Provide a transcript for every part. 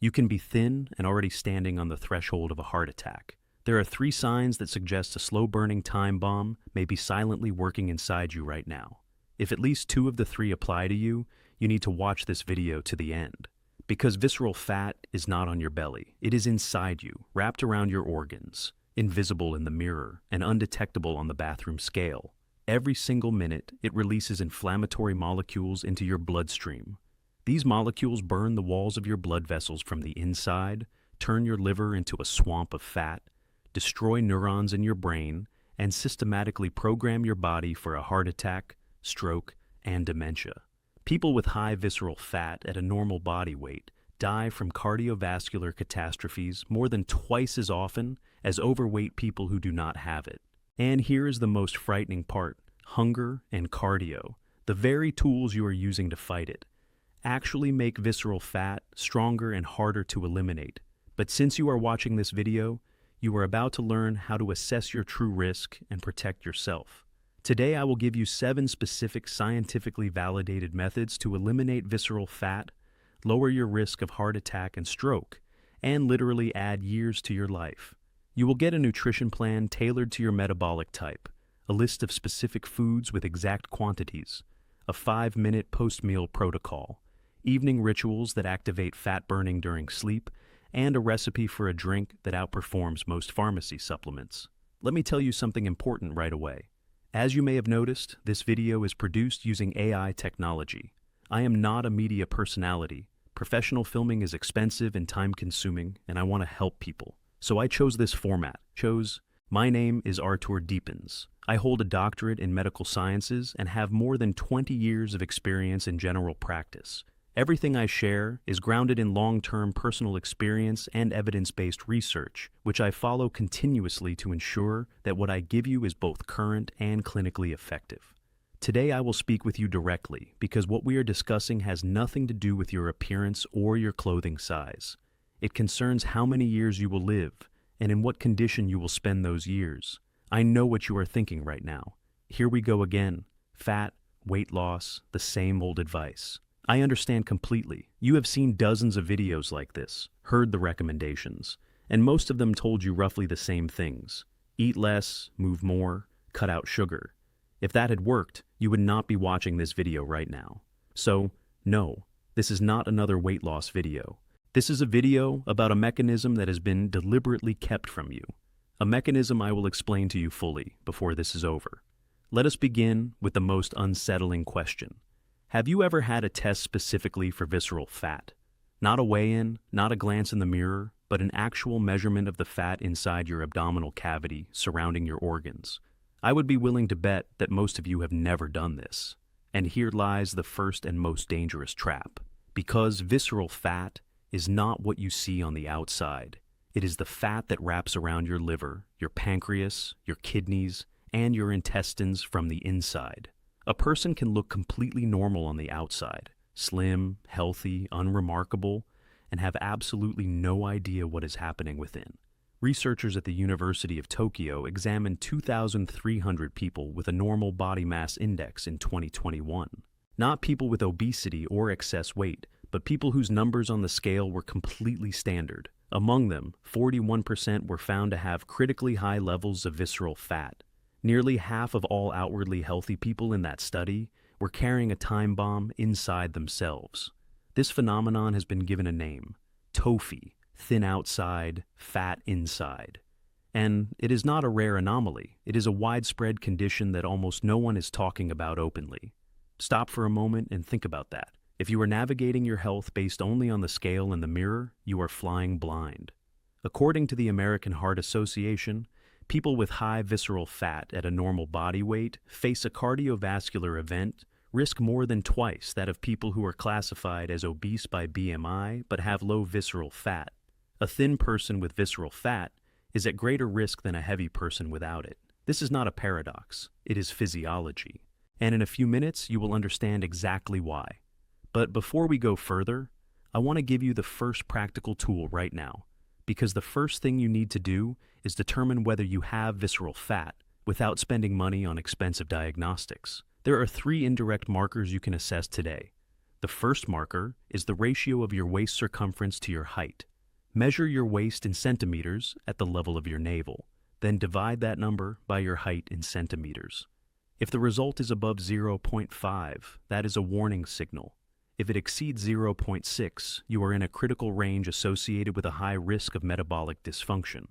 You can be thin and already standing on the threshold of a heart attack. There are 3 signs that suggest a slow-burning time bomb may be silently working inside you right now. If at least 2 of the 3 apply to you, you need to watch this video to the end. Because visceral fat is not on your belly. It is inside you, wrapped around your organs, invisible in the mirror, and undetectable on the bathroom scale. Every single minute, it releases inflammatory molecules into your bloodstream. These molecules burn the walls of your blood vessels from the inside, turn your liver into a swamp of fat, destroy neurons in your brain, and systematically program your body for a heart attack, stroke, and dementia. People with high visceral fat at a normal body weight die from cardiovascular catastrophes more than twice as often as overweight people who do not have it. And here is the most frightening part: hunger and cardio, the very tools you are using to fight it, actually make visceral fat stronger and harder to eliminate. But since you are watching this video, you are about to learn how to assess your true risk and protect yourself. Today I will give you 7 specific scientifically validated methods to eliminate visceral fat, lower your risk of heart attack and stroke, and literally add years to your life. You will get a nutrition plan tailored to your metabolic type, a list of specific foods with exact quantities, a 5-minute post-meal protocol, evening rituals that activate fat burning during sleep, and a recipe for a drink that outperforms most pharmacy supplements. Let me tell you something important right away. As you may have noticed, this video is produced using AI technology. I am not a media personality. Professional filming is expensive and time-consuming, and I want to help people. So I chose this format. My name is Dr.Deepins. I hold a doctorate in medical sciences and have more than 20 years of experience in general practice. Everything I share is grounded in long-term personal experience and evidence-based research, which I follow continuously to ensure that what I give you is both current and clinically effective. Today I will speak with you directly because what we are discussing has nothing to do with your appearance or your clothing size. It concerns how many years you will live and in what condition you will spend those years. I know what you are thinking right now. Here we go again. Fat, weight loss, the same old advice. I understand completely. You have seen dozens of videos like this, heard the recommendations, and most of them told you roughly the same things. Eat less, move more, cut out sugar. If that had worked, you would not be watching this video right now. So, no, this is not another weight loss video. This is a video about a mechanism that has been deliberately kept from you. A mechanism I will explain to you fully before this is over. Let us begin with the most unsettling question. Have you ever had a test specifically for visceral fat? Not a weigh-in, not a glance in the mirror, but an actual measurement of the fat inside your abdominal cavity surrounding your organs. I would be willing to bet that most of you have never done this. And here lies the first and most dangerous trap. Because visceral fat is not what you see on the outside. It is the fat that wraps around your liver, your pancreas, your kidneys, and your intestines from the inside. A person can look completely normal on the outside, slim, healthy, unremarkable, and have absolutely no idea what is happening within. Researchers at the University of Tokyo examined 2,300 people with a normal body mass index in 2021. Not people with obesity or excess weight, but people whose numbers on the scale were completely standard. Among them, 41% were found to have critically high levels of visceral fat. Nearly half of all outwardly healthy people in that study were carrying a time bomb inside themselves. This phenomenon has been given a name: TOFI, thin outside, fat inside. And it is not a rare anomaly. It is a widespread condition that almost no one is talking about openly. Stop for a moment and think about that. If you are navigating your health based only on the scale and the mirror, you are flying blind. According to the American Heart Association, people with high visceral fat at a normal body weight face a cardiovascular event risk more than twice that of people who are classified as obese by BMI but have low visceral fat. A thin person with visceral fat is at greater risk than a heavy person without it. This is not a paradox, it is physiology. And in a few minutes, you will understand exactly why. But before we go further, I want to give you the first practical tool right now, because the first thing you need to do is determine whether you have visceral fat without spending money on expensive diagnostics. There are 3 indirect markers you can assess today: The first marker is the ratio of your waist circumference to your height. Measure your waist in centimeters at the level of your navel, then divide that number by your height in centimeters. If the result is above 0.5, that is a warning signal. If it exceeds 0.6, you are in a critical range associated with a high risk of metabolic dysfunction.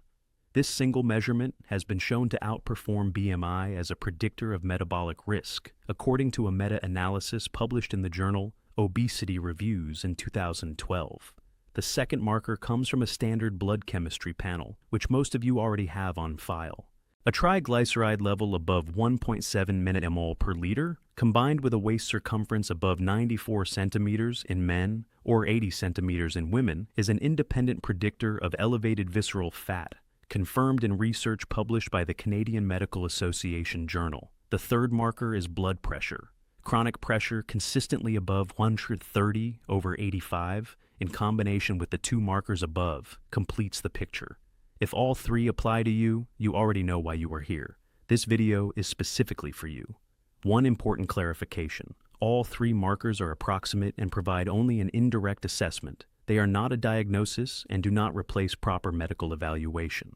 This single measurement has been shown to outperform BMI as a predictor of metabolic risk, according to a meta-analysis published in the journal Obesity Reviews in 2012. The second marker comes from a standard blood chemistry panel, which most of you already have on file. A triglyceride level above 1.7 millimol per liter, combined with a waist circumference above 94 centimeters in men or 80 centimeters in women, is an independent predictor of elevated visceral fat, confirmed in research published by the Canadian Medical Association Journal. The third marker is blood pressure. Chronic pressure consistently above 130/85, in combination with the two markers above, completes the picture. If all three apply to you, you already know why you are here. This video is specifically for you. One important clarification: all three markers are approximate and provide only an indirect assessment. They are not a diagnosis and do not replace proper medical evaluation.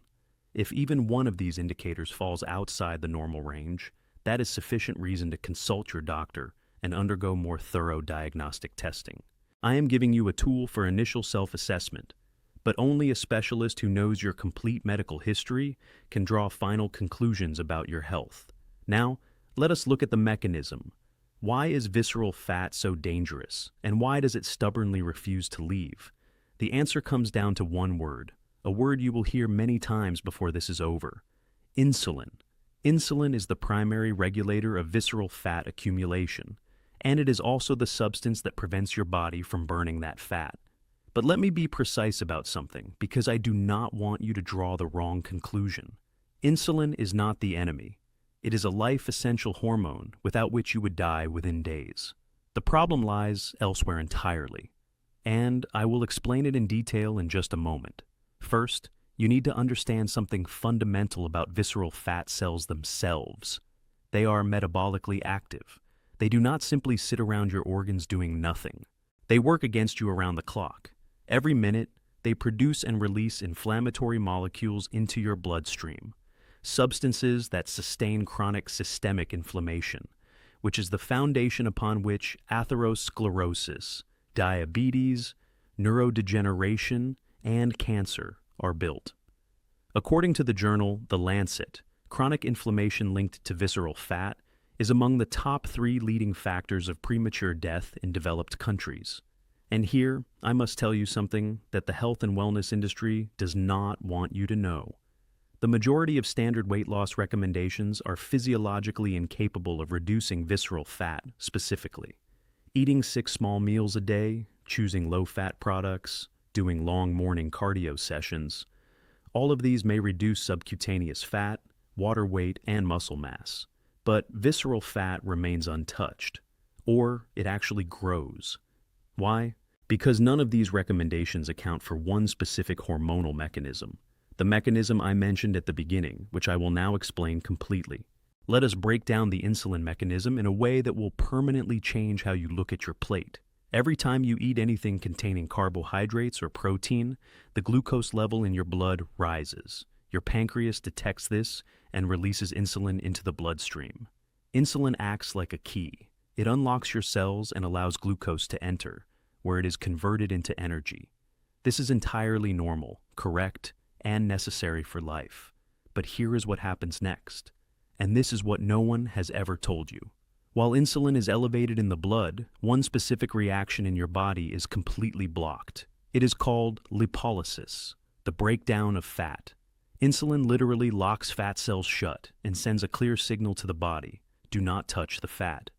If even one of these indicators falls outside the normal range, that is sufficient reason to consult your doctor and undergo more thorough diagnostic testing. I am giving you a tool for initial self-assessment, but only a specialist who knows your complete medical history can draw final conclusions about your health. Now, let us look at the mechanism. Why is visceral fat so dangerous, and why does it stubbornly refuse to leave? The answer comes down to one word, a word you will hear many times before this is over: insulin. Insulin is the primary regulator of visceral fat accumulation, and it is also the substance that prevents your body from burning that fat. But let me be precise about something, because I do not want you to draw the wrong conclusion. Insulin is not the enemy. It is a life-essential hormone without which you would die within days. The problem lies elsewhere entirely, and I will explain it in detail in just a moment. First, you need to understand something fundamental about visceral fat cells themselves. They are metabolically active. They do not simply sit around your organs doing nothing. They work against you around the clock. Every minute, they produce and release inflammatory molecules into your bloodstream, substances that sustain chronic systemic inflammation, which is the foundation upon which atherosclerosis, diabetes, neurodegeneration, and cancer are built. According to the journal The Lancet, chronic inflammation linked to visceral fat is among the top 3 leading factors of premature death in developed countries. And here, I must tell you something that the health and wellness industry does not want you to know. The majority of standard weight loss recommendations are physiologically incapable of reducing visceral fat specifically. Eating 6 small meals a day, choosing low-fat products, doing long morning cardio sessions, all of these may reduce subcutaneous fat, water weight, and muscle mass. But visceral fat remains untouched, or it actually grows. Why? Because none of these recommendations account for one specific hormonal mechanism, the mechanism I mentioned at the beginning, which I will now explain completely. Let us break down the insulin mechanism in a way that will permanently change how you look at your plate. Every time you eat anything containing carbohydrates or protein, the glucose level in your blood rises. Your pancreas detects this and releases insulin into the bloodstream. Insulin acts like a key. It unlocks your cells and allows glucose to enter, where it is converted into energy. This is entirely normal, correct, and necessary for life. But here is what happens next. And this is what no one has ever told you. While insulin is elevated in the blood, one specific reaction in your body is completely blocked. It is called lipolysis, the breakdown of fat. Insulin literally locks fat cells shut and sends a clear signal to the body: do not touch the fat.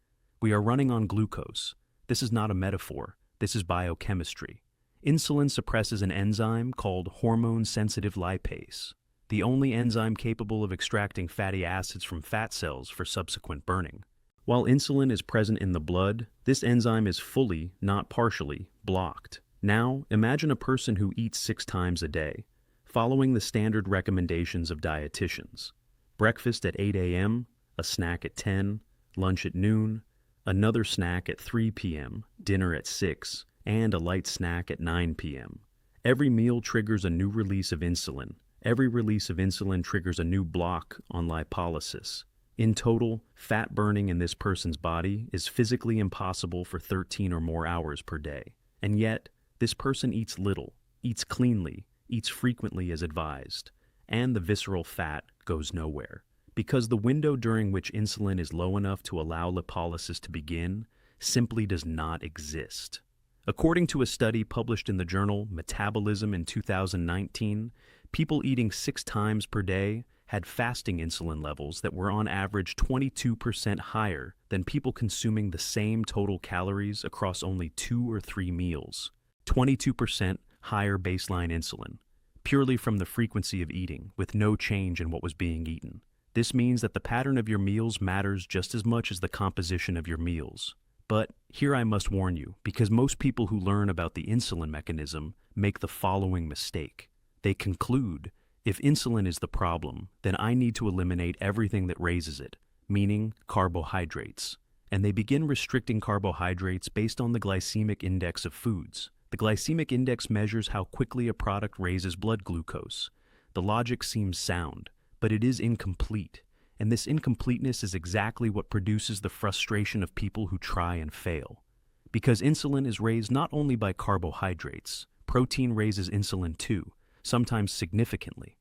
We are running on glucose. This is not a metaphor. This is biochemistry. Insulin suppresses an enzyme called hormone-sensitive lipase, the only enzyme capable of extracting fatty acids from fat cells for subsequent burning. While insulin is present in the blood, this enzyme is fully, not partially, blocked. Now, imagine a person who eats 6 times a day, following the standard recommendations of dietitians. Breakfast at 8 a.m., a snack at 10, lunch at noon, another snack at 3 p.m., dinner at 6, and a light snack at 9 p.m. Every meal triggers a new release of insulin. Every release of insulin triggers a new block on lipolysis. In total, fat burning in this person's body is physically impossible for 13 or more hours per day. And yet, this person eats little, eats cleanly, eats frequently as advised, and the visceral fat goes nowhere. Because the window during which insulin is low enough to allow lipolysis to begin simply does not exist. According to a study published in the journal Metabolism in 2019, people eating 6 times per day had fasting insulin levels that were on average 22% higher than people consuming the same total calories across only 2 or 3 meals. 22% higher baseline insulin, purely from the frequency of eating, with no change in what was being eaten. This means that the pattern of your meals matters just as much as the composition of your meals. But here I must warn you, because most people who learn about the insulin mechanism make the following mistake. They conclude, if insulin is the problem, then I need to eliminate everything that raises it, meaning carbohydrates. And they begin restricting carbohydrates based on the glycemic index of foods. The glycemic index measures how quickly a product raises blood glucose. The logic seems sound, but it is incomplete. And this incompleteness is exactly what produces the frustration of people who try and fail. Because insulin is raised not only by carbohydrates, protein raises insulin too, sometimes significantly.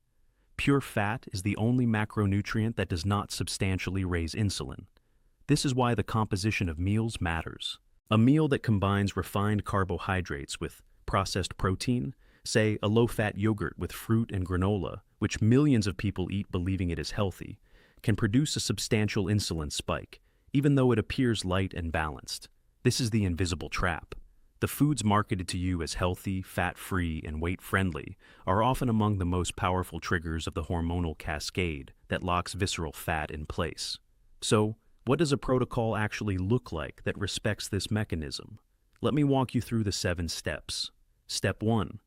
Pure fat is the only macronutrient that does not substantially raise insulin. This is why the composition of meals matters. A meal that combines refined carbohydrates with processed protein, say a low-fat yogurt with fruit and granola, which millions of people eat believing it is healthy, can produce a substantial insulin spike, even though it appears light and balanced. This is the invisible trap. The foods marketed to you as healthy, fat-free, and weight-friendly are often among the most powerful triggers of the hormonal cascade that locks visceral fat in place. So, what does a protocol actually look like that respects this mechanism? Let me walk you through the 7 steps. Step 1.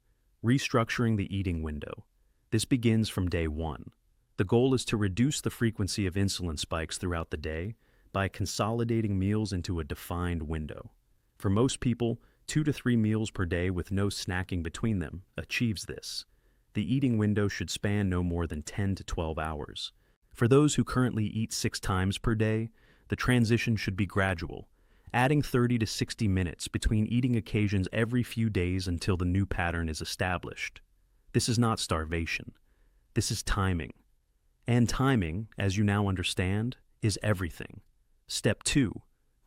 Restructuring the eating window. This begins from day 1. The goal is to reduce the frequency of insulin spikes throughout the day by consolidating meals into a defined window. For most people, 2 to 3 meals per day with no snacking between them achieves this. The eating window should span no more than 10 to 12 hours. For those who currently eat 6 times per day, the transition should be gradual, adding 30 to 60 minutes between eating occasions every few days until the new pattern is established. This is not starvation. This is timing. And timing, as you now understand, is everything. Step 2.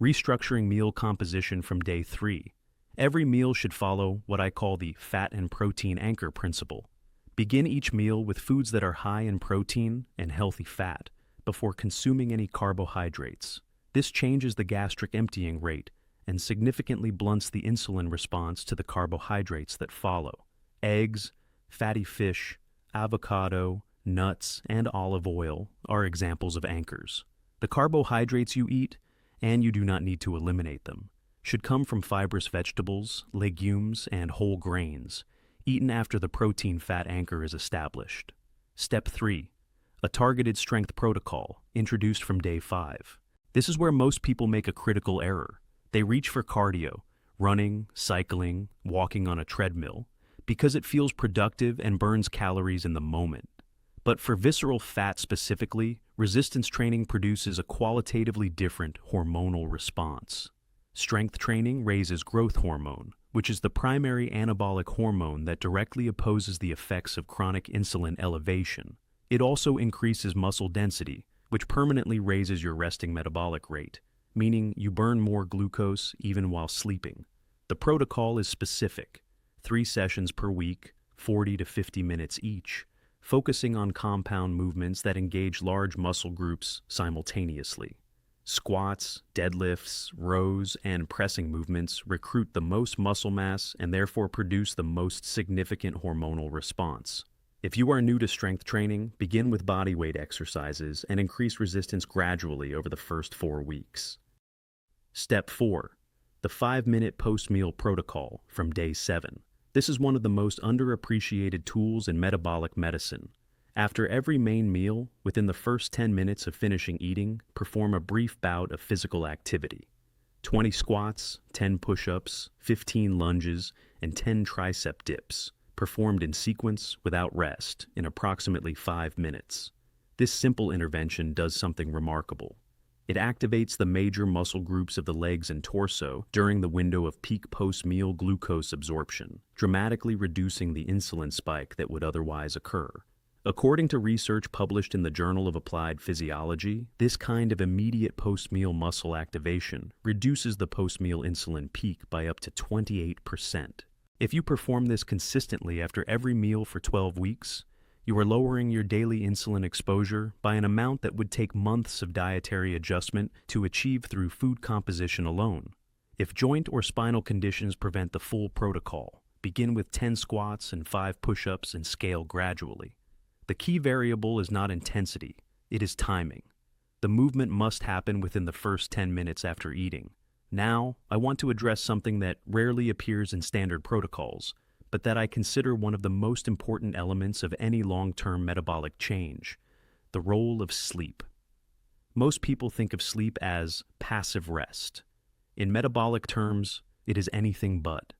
Restructuring meal composition from day 3. Every meal should follow what I call the fat and protein anchor principle. Begin each meal with foods that are high in protein and healthy fat before consuming any carbohydrates. This changes the gastric emptying rate and significantly blunts the insulin response to the carbohydrates that follow. Eggs, fatty fish, avocado, nuts, and olive oil are examples of anchors. The carbohydrates you eat, and you do not need to eliminate them, should come from fibrous vegetables, legumes, and whole grains, eaten after the protein-fat anchor is established. Step 3. A targeted strength protocol, introduced from day 5. This is where most people make a critical error. They reach for cardio, running, cycling, walking on a treadmill, because it feels productive and burns calories in the moment. But for visceral fat specifically, resistance training produces a qualitatively different hormonal response. Strength training raises growth hormone, which is the primary anabolic hormone that directly opposes the effects of chronic insulin elevation. It also increases muscle density, which permanently raises your resting metabolic rate, meaning you burn more glucose even while sleeping. The protocol is specific: 3 sessions per week, 40 to 50 minutes each, focusing on compound movements that engage large muscle groups simultaneously. Squats, deadlifts, rows, and pressing movements recruit the most muscle mass and therefore produce the most significant hormonal response. If you are new to strength training, begin with bodyweight exercises and increase resistance gradually over the first 4 weeks. Step 4. The 5-minute post-meal protocol from day 7. This is one of the most underappreciated tools in metabolic medicine. After every main meal, within the first 10 minutes of finishing eating, perform a brief bout of physical activity. 20 squats, 10 push-ups, 15 lunges, and 10 tricep dips, performed in sequence without rest in approximately 5 minutes. This simple intervention does something remarkable. It activates the major muscle groups of the legs and torso during the window of peak post-meal glucose absorption, dramatically reducing the insulin spike that would otherwise occur. According to research published in the Journal of Applied Physiology, this kind of immediate post-meal muscle activation reduces the post-meal insulin peak by up to 28%. If you perform this consistently after every meal for 12 weeks, you are lowering your daily insulin exposure by an amount that would take months of dietary adjustment to achieve through food composition alone. If joint or spinal conditions prevent the full protocol, begin with 10 squats and 5 push-ups and scale gradually. The key variable is not intensity, it is timing. The movement must happen within the first 10 minutes after eating. Now, I want to address something that rarely appears in standard protocols, but that I consider one of the most important elements of any long-term metabolic change: the role of sleep. Most people think of sleep as passive rest. In metabolic terms, it is anything but.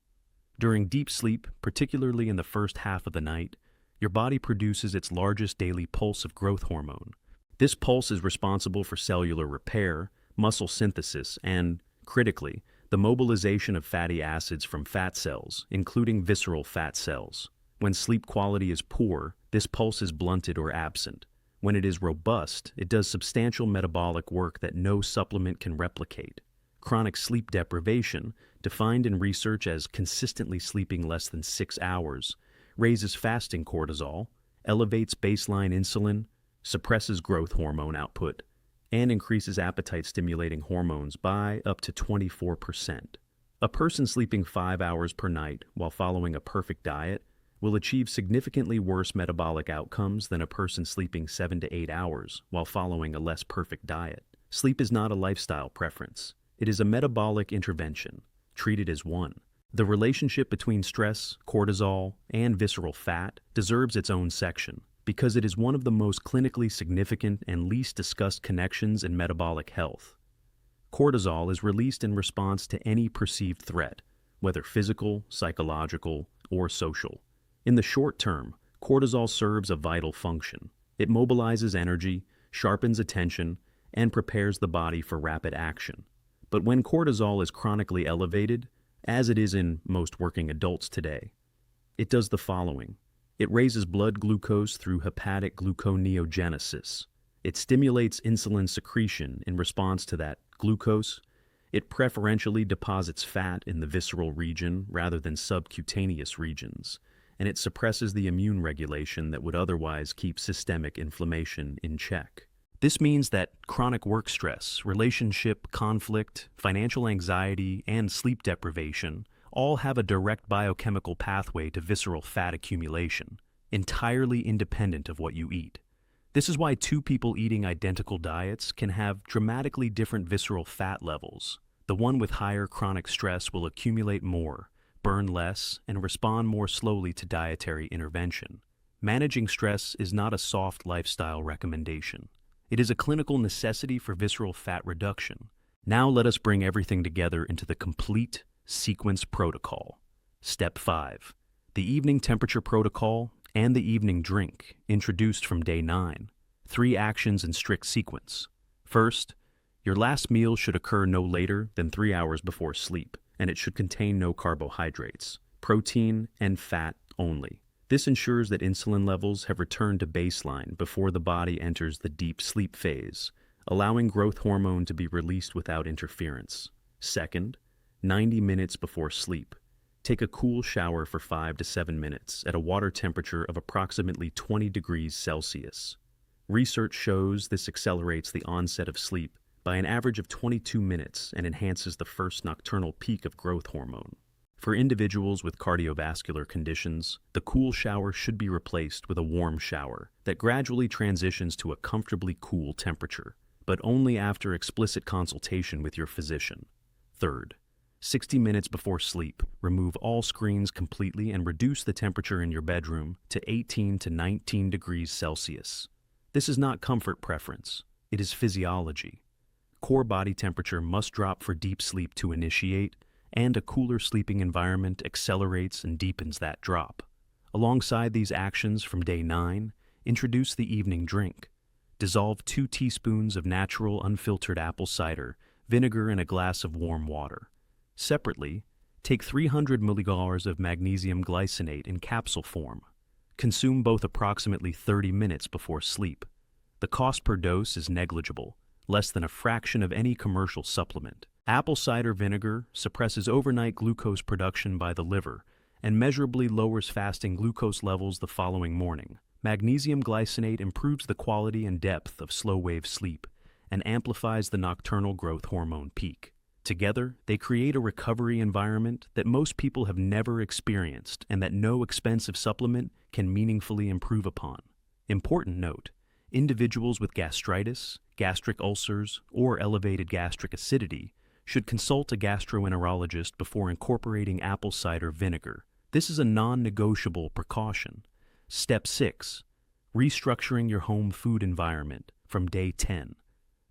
During deep sleep, particularly in the first half of the night, your body produces its largest daily pulse of growth hormone. This pulse is responsible for cellular repair, muscle synthesis, and, critically, the mobilization of fatty acids from fat cells, including visceral fat cells. When sleep quality is poor, this pulse is blunted or absent. When it is robust, it does substantial metabolic work that no supplement can replicate. Chronic sleep deprivation, defined in research as consistently sleeping less than 6 hours, raises fasting cortisol, elevates baseline insulin, suppresses growth hormone output, and increases appetite-stimulating hormones by up to 24%. A person sleeping 5 hours per night while following a perfect diet will achieve significantly worse metabolic outcomes than a person sleeping 7 to 8 hours while following a less perfect diet. Sleep is not a lifestyle preference. It is a metabolic intervention. Treat it as one. The relationship between stress, cortisol, and visceral fat deserves its own section, because it is one of the most clinically significant and least discussed connections in metabolic health. Cortisol is released in response to any perceived threat, whether physical, psychological, or social. In the short term, cortisol serves a vital function. It mobilizes energy, sharpens attention, and prepares the body for rapid action. But when cortisol is chronically elevated, as it is in most working adults today, it does the following. It raises blood glucose through hepatic gluconeogenesis. It stimulates insulin secretion in response to that glucose. It preferentially deposits fat in the visceral region rather than subcutaneous regions, and it suppresses the immune regulation that would otherwise keep systemic inflammation in check. This means that chronic work stress, relationship conflict, financial anxiety, and sleep deprivation all have a direct biochemical pathway to visceral fat accumulation, entirely independent of what you eat. This is why two people eating identical diets can have dramatically different visceral fat levels. The one with higher chronic stress will accumulate more, burn less, and respond more slowly to dietary intervention. Managing stress is not a soft lifestyle recommendation. It is a clinical necessity for visceral fat reduction. Now let us bring everything together into the complete sequence protocol. Step 5. The evening temperature protocol and the evening drink, introduced from day 9. 3 actions in strict sequence. First, your last meal should occur no later than 3 hours before sleep, and it should contain no carbohydrates, protein, and fat only. This ensures that insulin levels have returned to baseline before the body enters the deep sleep phase, allowing growth hormone to be released without interference. Second, 90 minutes before sleep, take a cool shower for 5 to 7 minutes at a water temperature of approximately 20 degrees Celsius. Research shows this accelerates the onset of sleep by an average of 22 minutes and enhances the first nocturnal peak of growth hormone. For individuals with cardiovascular conditions, the cool shower should be replaced with a warm shower that gradually transitions to a comfortably cool temperature, but only after explicit consultation with your physician. Third, 60 minutes before sleep, remove all screens completely and reduce the temperature in your bedroom to 18 to 19 degrees Celsius. This is not comfort preference, it is physiology. core body temperature must drop for deep sleep to initiate, and a cooler sleeping environment accelerates and deepens that drop. Alongside these actions from day 9, introduce the evening drink. Dissolve 2 teaspoons of natural unfiltered apple cider vinegar in a glass of warm water. Separately, take 300 milliliters of magnesium glycinate in capsule form. Consume both approximately 30 minutes before sleep. The cost per dose is negligible, less than a fraction of any commercial supplement. Apple cider vinegar suppresses overnight glucose production by the liver and measurably lowers fasting glucose levels the following morning. Magnesium glycinate improves the quality and depth of slow-wave sleep and amplifies the nocturnal growth hormone peak. Together, they create a recovery environment that most people have never experienced and that no expensive supplement can meaningfully improve upon. Important note: individuals with gastritis, gastric ulcers, or elevated gastric acidity should consult a gastroenterologist before incorporating apple cider vinegar. This is a non-negotiable precaution. Step 6. Restructuring your home food environment from day 10.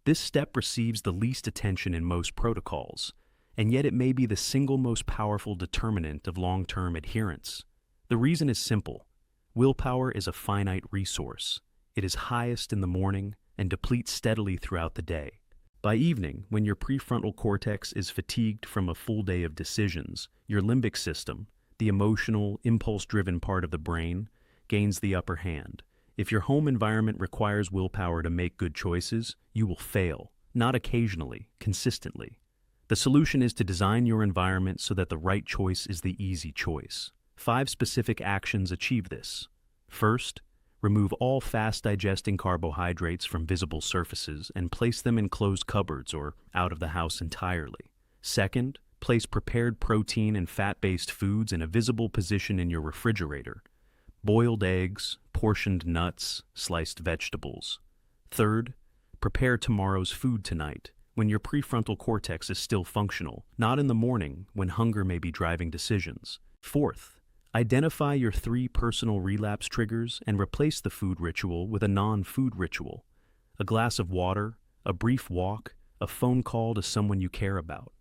This step receives the least attention in most protocols, and yet it may be the single most powerful determinant of long-term adherence. The reason is simple. Willpower is a finite resource. It is highest in the morning and depletes steadily throughout the day. By evening, when your prefrontal cortex is fatigued from a full day of decisions, your limbic system, the emotional, impulse-driven part of the brain, gains the upper hand. If your home environment requires willpower to make good choices, you will fail, not occasionally, consistently. The solution is to design your environment so that the right choice is the easy choice. 5 specific actions achieve this. First, remove all fast-digesting carbohydrates from visible surfaces and place them in closed cupboards or out of the house entirely. Second, place prepared protein and fat-based foods in a visible position in your refrigerator. Boiled eggs, portioned nuts, sliced vegetables. Third, prepare tomorrow's food tonight, when your prefrontal cortex is still functional, not in the morning when hunger may be driving decisions. Fourth, identify your 3 personal relapse triggers and replace the food ritual with a non-food ritual. A glass of water, a brief walk, a phone call to someone you care about.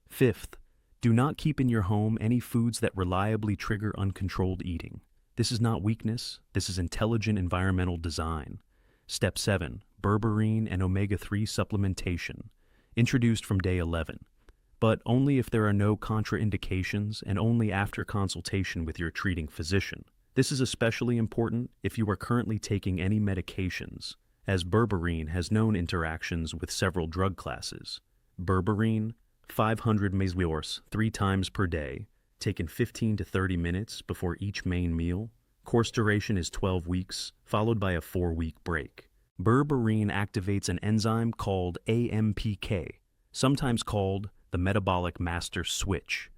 Fifth, do not keep in your home any foods that reliably trigger uncontrolled eating. This is not weakness, this is intelligent environmental design. Step 7. Berberine and omega-3 supplementation, introduced from day 11, but only if there are no contraindications and only after consultation with your treating physician. This is especially important if you are currently taking any medications, as berberine has known interactions with several drug classes. Berberine, 500 mg 3 times per day, taken 15 to 30 minutes before each main meal. Course duration is 12 weeks, followed by a 4-week break. Berberine activates an enzyme called AMPK, sometimes called the metabolic master switch,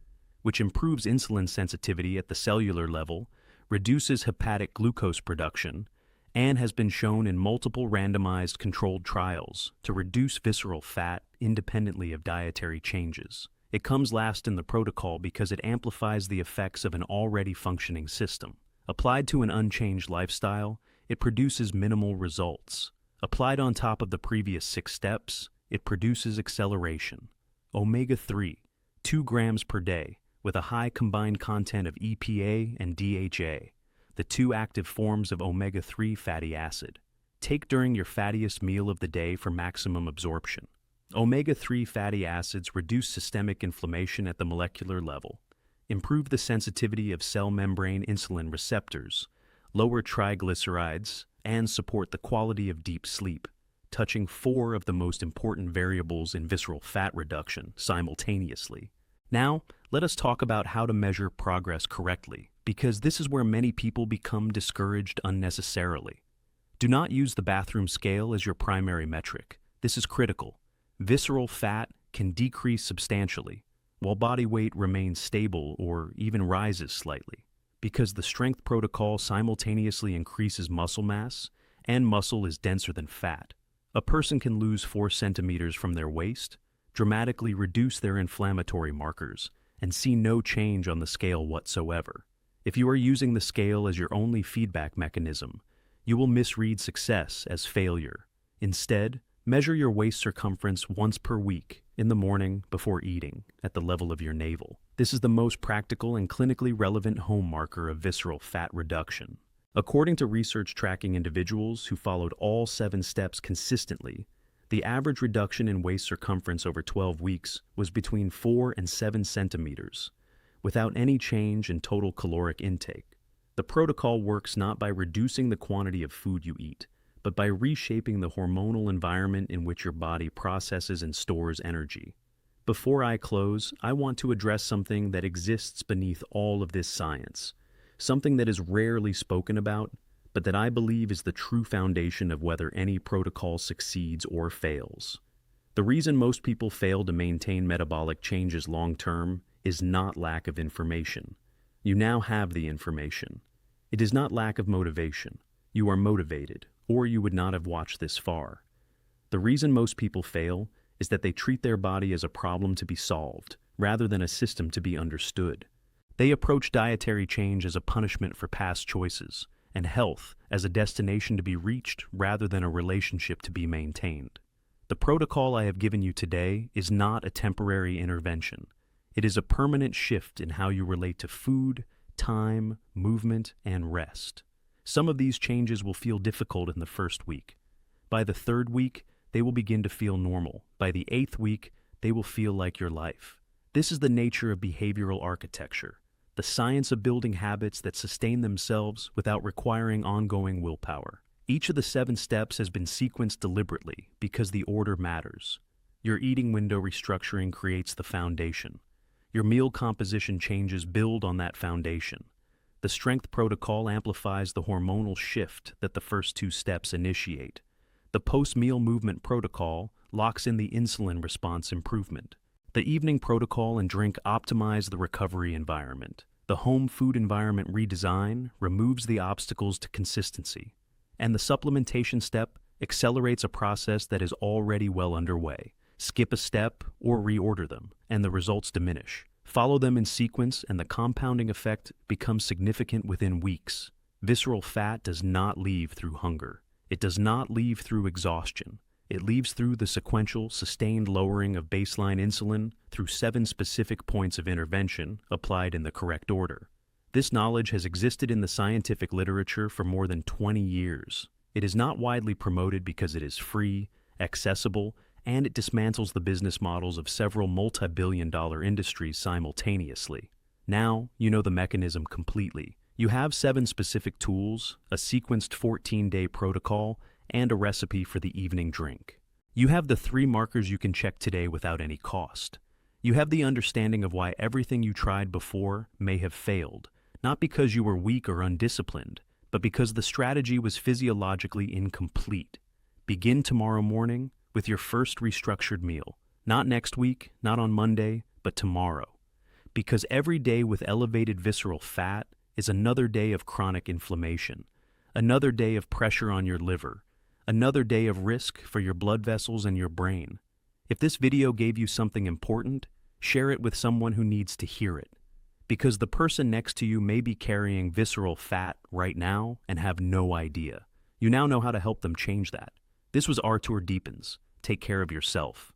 which improves insulin sensitivity at the cellular level, reduces hepatic glucose production, and has been shown in multiple randomized controlled trials to reduce visceral fat independently of dietary changes. It comes last in the protocol because it amplifies the effects of an already functioning system. Applied to an unchanged lifestyle, it produces minimal results. Applied on top of the previous 6 steps, it produces acceleration. Omega-3, 2 grams per day, with a high combined content of EPA and DHA, the 2 active forms of omega-3 fatty acid. Take during your fattiest meal of the day for maximum absorption. Omega-3 fatty acids reduce systemic inflammation at the molecular level, improve the sensitivity of cell membrane insulin receptors, lower triglycerides, and support the quality of deep sleep, touching 4 of the most important variables in visceral fat reduction simultaneously. Now, let us talk about how to measure progress correctly, because this is where many people become discouraged unnecessarily. Do not use the bathroom scale as your primary metric. This is critical. Visceral fat can decrease substantially, while body weight remains stable or even rises slightly, because the strength protocol simultaneously increases muscle mass, and muscle is denser than fat. A person can lose 4 centimeters from their waist, dramatically reduce their inflammatory markers, and see no change on the scale whatsoever. If you are using the scale as your only feedback mechanism, you will misread success as failure. Instead, Measure your waist circumference once per week, in the morning, before eating, at the level of your navel. This is the most practical and clinically relevant home marker of visceral fat reduction. According to research tracking individuals who followed all 7 steps consistently, the average reduction in waist circumference over 12 weeks was between 4 and 7 centimeters, without any change in total caloric intake. The protocol works not by reducing the quantity of food you eat, but by reshaping the hormonal environment in which your body processes and stores energy. Before I close, I want to address something that exists beneath all of this science, something that is rarely spoken about, but that I believe is the true foundation of whether any protocol succeeds or fails. The reason most people fail to maintain metabolic changes long-term is not lack of information. You now have the information. It is not lack of motivation. You are motivated, or you would not have watched this far. The reason most people fail is that they treat their body as a problem to be solved, rather than a system to be understood. They approach dietary change as a punishment for past choices, and health as a destination to be reached rather than a relationship to be maintained. The protocol I have given you today is not a temporary intervention. It is a permanent shift in how you relate to food, time, movement, and rest. Some of these changes will feel difficult in the first week. By the 3rd week, they will begin to feel normal. By the 8th week, they will feel like your life. This is the nature of behavioral architecture, the science of building habits that sustain themselves without requiring ongoing willpower. Each of the 7 steps has been sequenced deliberately because the order matters. Your eating window restructuring creates the foundation. Your meal composition changes build on that foundation. The strength protocol amplifies the hormonal shift that the first 2 steps initiate. The post-meal movement protocol locks in the insulin response improvement. The evening protocol and drink optimize the recovery environment. The home food environment redesign removes the obstacles to consistency. And the supplementation step accelerates a process that is already well underway. Skip a step or reorder them, and the results diminish. Follow them in sequence, and the compounding effect becomes significant within weeks. Visceral fat does not leave through hunger. It does not leave through exhaustion. It leaves through the sequential, sustained lowering of baseline insulin through 7 specific points of intervention applied in the correct order. This knowledge has existed in the scientific literature for more than 20 years. It is not widely promoted because it is free, accessible, and it dismantles the business models of several multi-billion-dollar industries simultaneously. Now, you know the mechanism completely. You have 7 specific tools, a sequenced 14-day protocol, and a recipe for the evening drink. You have the 3 markers you can check today without any cost. You have the understanding of why everything you tried before may have failed, not because you were weak or undisciplined, but because the strategy was physiologically incomplete. Begin tomorrow morning with your first restructured meal. Not next week, not on Monday, but tomorrow. Because every day with elevated visceral fat is another day of chronic inflammation, another day of pressure on your liver, another day of risk for your blood vessels and your brain. If this video gave you something important, share it with someone who needs to hear it. Because the person next to you may be carrying visceral fat right now and have no idea. You now know how to help them change that. This was Dr. Deepins. Take care of yourself.